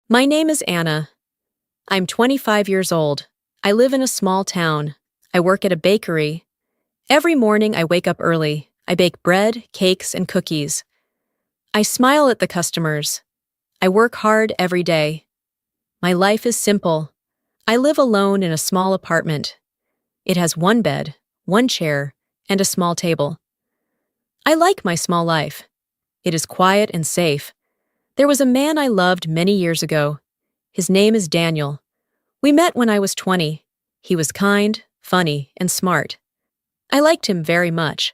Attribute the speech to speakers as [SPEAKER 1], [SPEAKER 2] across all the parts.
[SPEAKER 1] My name is Anna. I'm 25 years old. I live in a small town. I work at a bakery. Every morning I wake up early. I bake bread, cakes, and cookies. I smile at the customers. I work hard every day. My life is simple. I live alone in a small apartment. It has one bed, one chair, and a small table. I like my small life. It is quiet and safe. There was a man I loved many years ago. His name is Daniel. We met when I was 20. He was kind, funny, and smart. I liked him very much.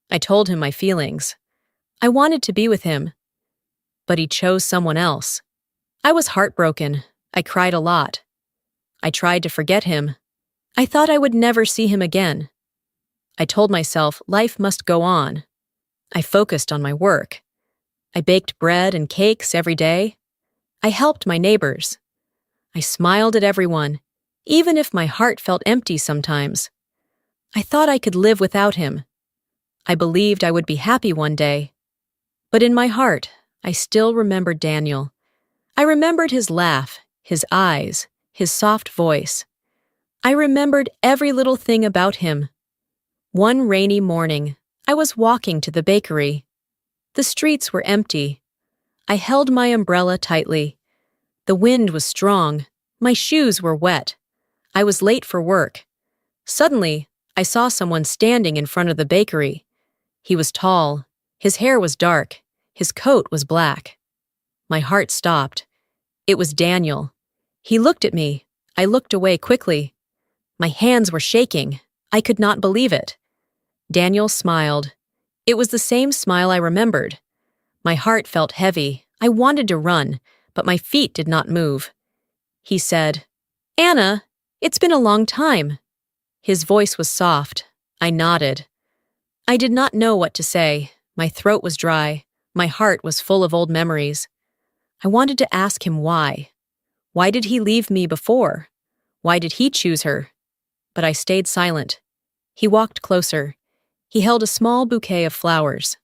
[SPEAKER 1] I told him my feelings. I wanted to be with him. But he chose someone else. I was heartbroken. I cried a lot. I tried to forget him. I thought I would never see him again. I told myself life must go on. I focused on my work. I baked bread and cakes every day. I helped my neighbors. I smiled at everyone, even if my heart felt empty sometimes. I thought I could live without him. I believed I would be happy one day. But in my heart, I still remembered Daniel. I remembered his laugh, his eyes, his soft voice. I remembered every little thing about him. One rainy morning, I was walking to the bakery. The streets were empty. I held my umbrella tightly. The wind was strong. My shoes were wet. I was late for work. Suddenly, I saw someone standing in front of the bakery. He was tall. His hair was dark. His coat was black. My heart stopped. It was Daniel. He looked at me. I looked away quickly. My hands were shaking. I could not believe it. Daniel smiled. It was the same smile I remembered. My heart felt heavy. I wanted to run, but my feet did not move. He said, "Anna, it's been a long time." His voice was soft. I nodded. I did not know what to say. My throat was dry. My heart was full of old memories. I wanted to ask him why. Why did he leave me before? Why did he choose her? But I stayed silent. He walked closer. He held a small bouquet of flowers.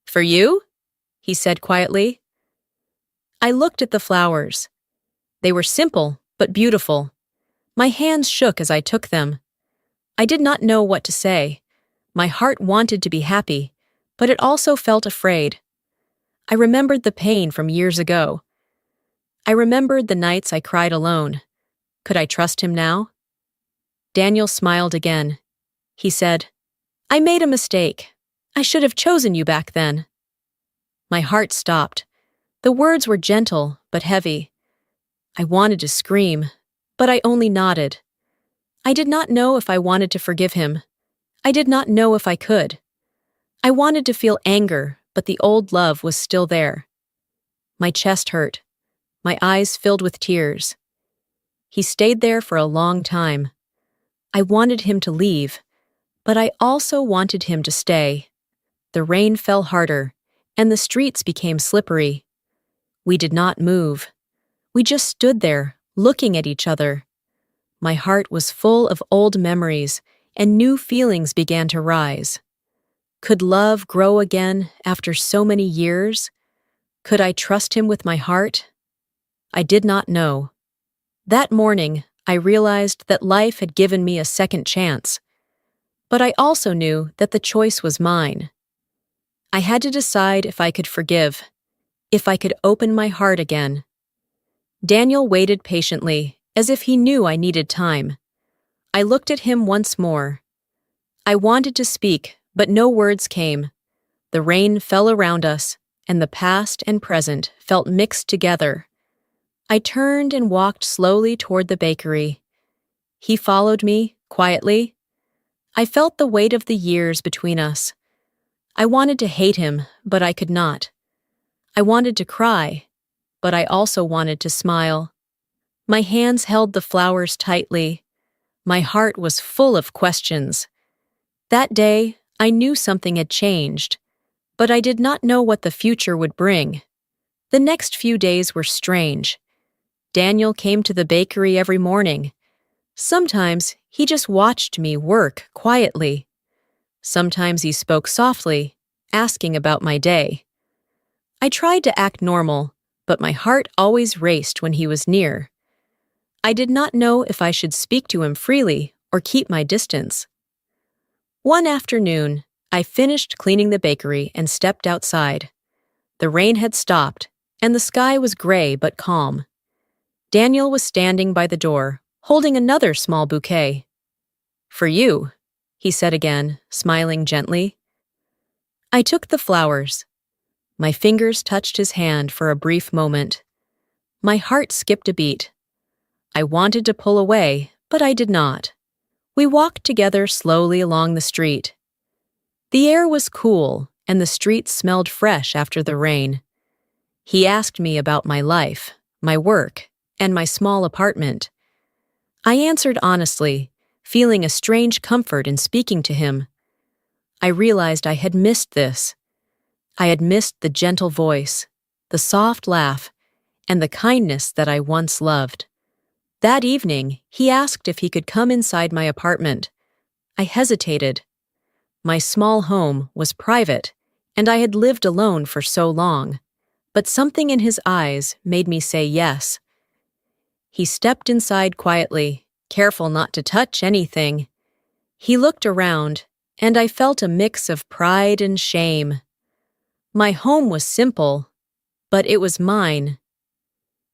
[SPEAKER 1] "For you?" he said quietly. I looked at the flowers. They were simple, but beautiful. My hands shook as I took them. I did not know what to say. My heart wanted to be happy, but it also felt afraid. I remembered the pain from years ago. I remembered the nights I cried alone. Could I trust him now? Daniel smiled again. He said, "I made a mistake. I should have chosen you back then." My heart stopped. The words were gentle, but heavy. I wanted to scream, but I only nodded. I did not know if I wanted to forgive him. I did not know if I could. I wanted to feel anger, but the old love was still there. My chest hurt. My eyes filled with tears. He stayed there for a long time. I wanted him to leave, but I also wanted him to stay. The rain fell harder, and the streets became slippery. We did not move. We just stood there, looking at each other. My heart was full of old memories, and new feelings began to rise. Could love grow again after so many years? Could I trust him with my heart? I did not know. That morning, I realized that life had given me a second chance. But I also knew that the choice was mine. I had to decide if I could forgive, if I could open my heart again. Daniel waited patiently, as if he knew I needed time. I looked at him once more. I wanted to speak, but no words came. The rain fell around us, and the past and present felt mixed together. I turned and walked slowly toward the bakery. He followed me, quietly. I felt the weight of the years between us. I wanted to hate him, but I could not. I wanted to cry, but I also wanted to smile. My hands held the flowers tightly. My heart was full of questions. That day, I knew something had changed, but I did not know what the future would bring. The next few days were strange. Daniel came to the bakery every morning. Sometimes he just watched me work quietly. Sometimes he spoke softly, asking about my day. I tried to act normal, but my heart always raced when he was near. I did not know if I should speak to him freely or keep my distance. One afternoon, I finished cleaning the bakery and stepped outside. The rain had stopped, and the sky was gray but calm. Daniel was standing by the door, holding another small bouquet. "For you," he said again, smiling gently. I took the flowers. My fingers touched his hand for a brief moment. My heart skipped a beat. I wanted to pull away, but I did not. We walked together slowly along the street. The air was cool, and the street smelled fresh after the rain. He asked me about my life, my work, and my small apartment. I answered honestly, feeling a strange comfort in speaking to him. I realized I had missed this. I had missed the gentle voice, the soft laugh, and the kindness that I once loved. That evening, he asked if he could come inside my apartment. I hesitated. My small home was private, and I had lived alone for so long, but something in his eyes made me say yes. He stepped inside quietly, careful not to touch anything. He looked around, and I felt a mix of pride and shame. My home was simple, but it was mine.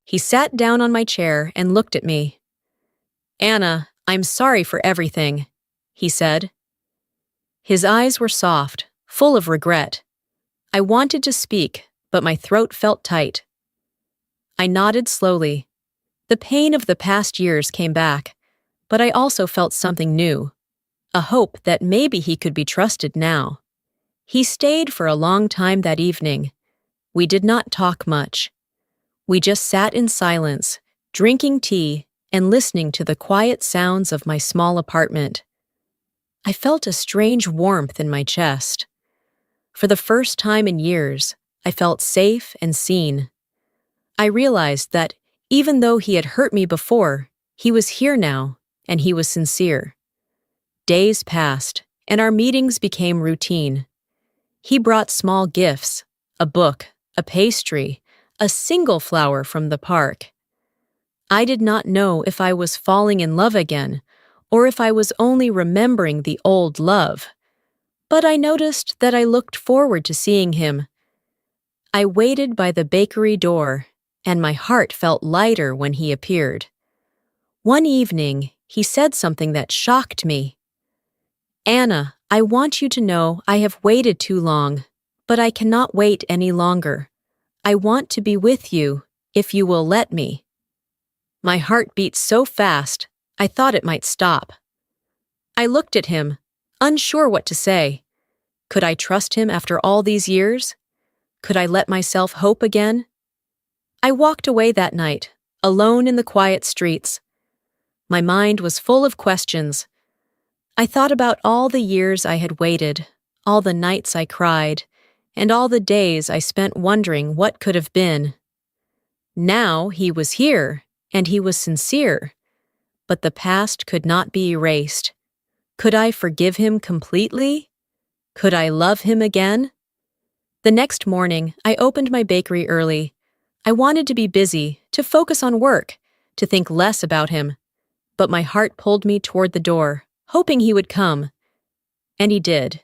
[SPEAKER 1] He sat down on my chair and looked at me. "Anna, I'm sorry for everything," he said. His eyes were soft, full of regret. I wanted to speak, but my throat felt tight. I nodded slowly. The pain of the past years came back, but I also felt something new, a hope that maybe he could be trusted now. He stayed for a long time that evening. We did not talk much. We just sat in silence, drinking tea and listening to the quiet sounds of my small apartment. I felt a strange warmth in my chest. For the first time in years, I felt safe and seen. I realized that even though he had hurt me before, he was here now, and he was sincere. Days passed, and our meetings became routine. He brought small gifts, a book, a pastry, a single flower from the park. I did not know if I was falling in love again, or if I was only remembering the old love. But I noticed that I looked forward to seeing him. I waited by the bakery door, and my heart felt lighter when he appeared. One evening, he said something that shocked me. "Anna, I want you to know I have waited too long, but I cannot wait any longer. I want to be with you, if you will let me." My heart beat so fast, I thought it might stop. I looked at him, unsure what to say. Could I trust him after all these years? Could I let myself hope again? I walked away that night, alone in the quiet streets. My mind was full of questions. I thought about all the years I had waited, all the nights I cried, and all the days I spent wondering what could have been. Now he was here, and he was sincere, but the past could not be erased. Could I forgive him completely? Could I love him again? The next morning, I opened my bakery early. I wanted to be busy, to focus on work, to think less about him. But my heart pulled me toward the door, hoping he would come. And he did.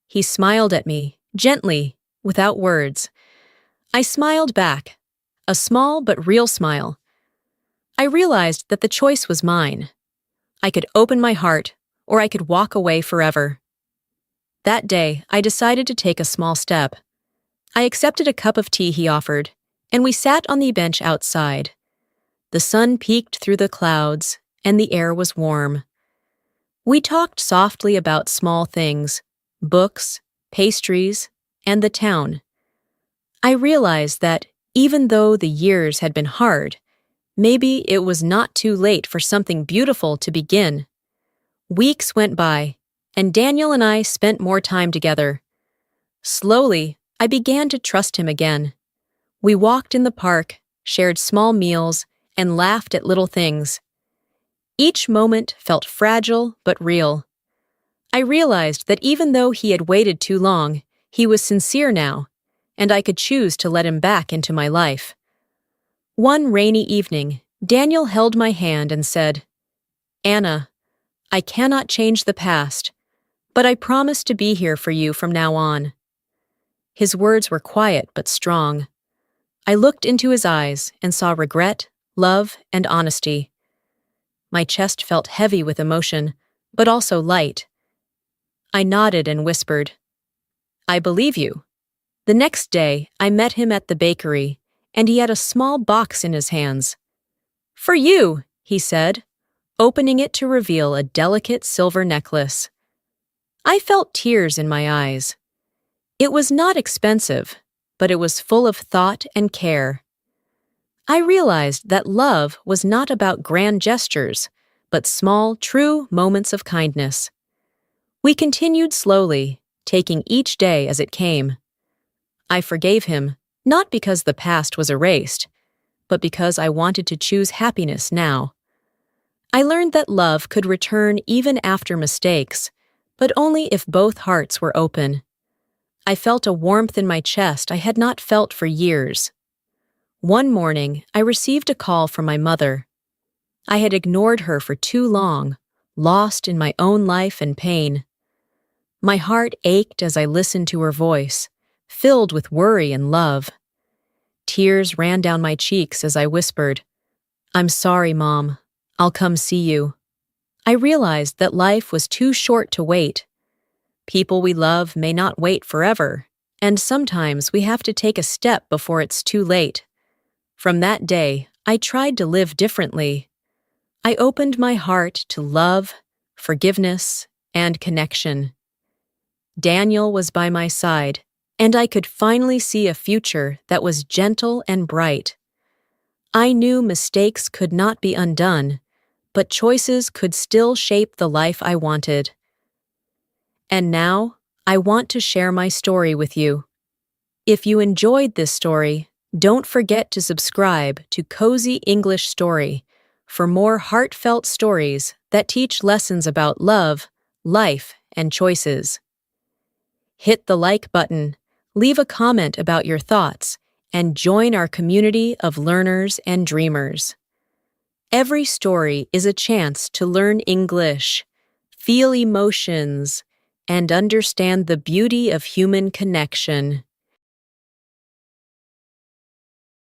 [SPEAKER 1] He smiled at me, gently, without words. I smiled back, a small but real smile. I realized that the choice was mine. I could open my heart, or I could walk away forever. That day, I decided to take a small step. I accepted a cup of tea he offered, and we sat on the bench outside. The sun peeked through the clouds, and the air was warm. We talked softly about small things, books, pastries, and the town. I realized that, even though the years had been hard, maybe it was not too late for something beautiful to begin. Weeks went by, and Daniel and I spent more time together. Slowly, I began to trust him again. We walked in the park, shared small meals, and laughed at little things. Each moment felt fragile but real. I realized that even though he had waited too long, he was sincere now, and I could choose to let him back into my life. One rainy evening, Daniel held my hand and said, "Anna, I cannot change the past, but I promise to be here for you from now on." His words were quiet but strong. I looked into his eyes and saw regret, love, and honesty. My chest felt heavy with emotion, but also light. I nodded and whispered, "I believe you." The next day, I met him at the bakery, and he had a small box in his hands. "For you," he said, opening it to reveal a delicate silver necklace. I felt tears in my eyes. It was not expensive, but it was full of thought and care. I realized that love was not about grand gestures, but small, true moments of kindness. We continued slowly, taking each day as it came. I forgave him, not because the past was erased, but because I wanted to choose happiness now. I learned that love could return even after mistakes, but only if both hearts were open. I felt a warmth in my chest I had not felt for years. One morning, I received a call from my mother. I had ignored her for too long, lost in my own life and pain. My heart ached as I listened to her voice, filled with worry and love. Tears ran down my cheeks as I whispered, "I'm sorry, Mom. I'll come see you." I realized that life was too short to wait. People we love may not wait forever, and sometimes we have to take a step before it's too late. From that day, I tried to live differently. I opened my heart to love, forgiveness, and connection. Daniel was by my side, and I could finally see a future that was gentle and bright. I knew mistakes could not be undone, but choices could still shape the life I wanted. And now, I want to share my story with you. If you enjoyed this story, don't forget to subscribe to Cozy English Story for more heartfelt stories that teach lessons about love, life, and choices. Hit the like button, leave a comment about your thoughts, and join our community of learners and dreamers. Every story is a chance to learn English, feel emotions, and understand the beauty of human connection.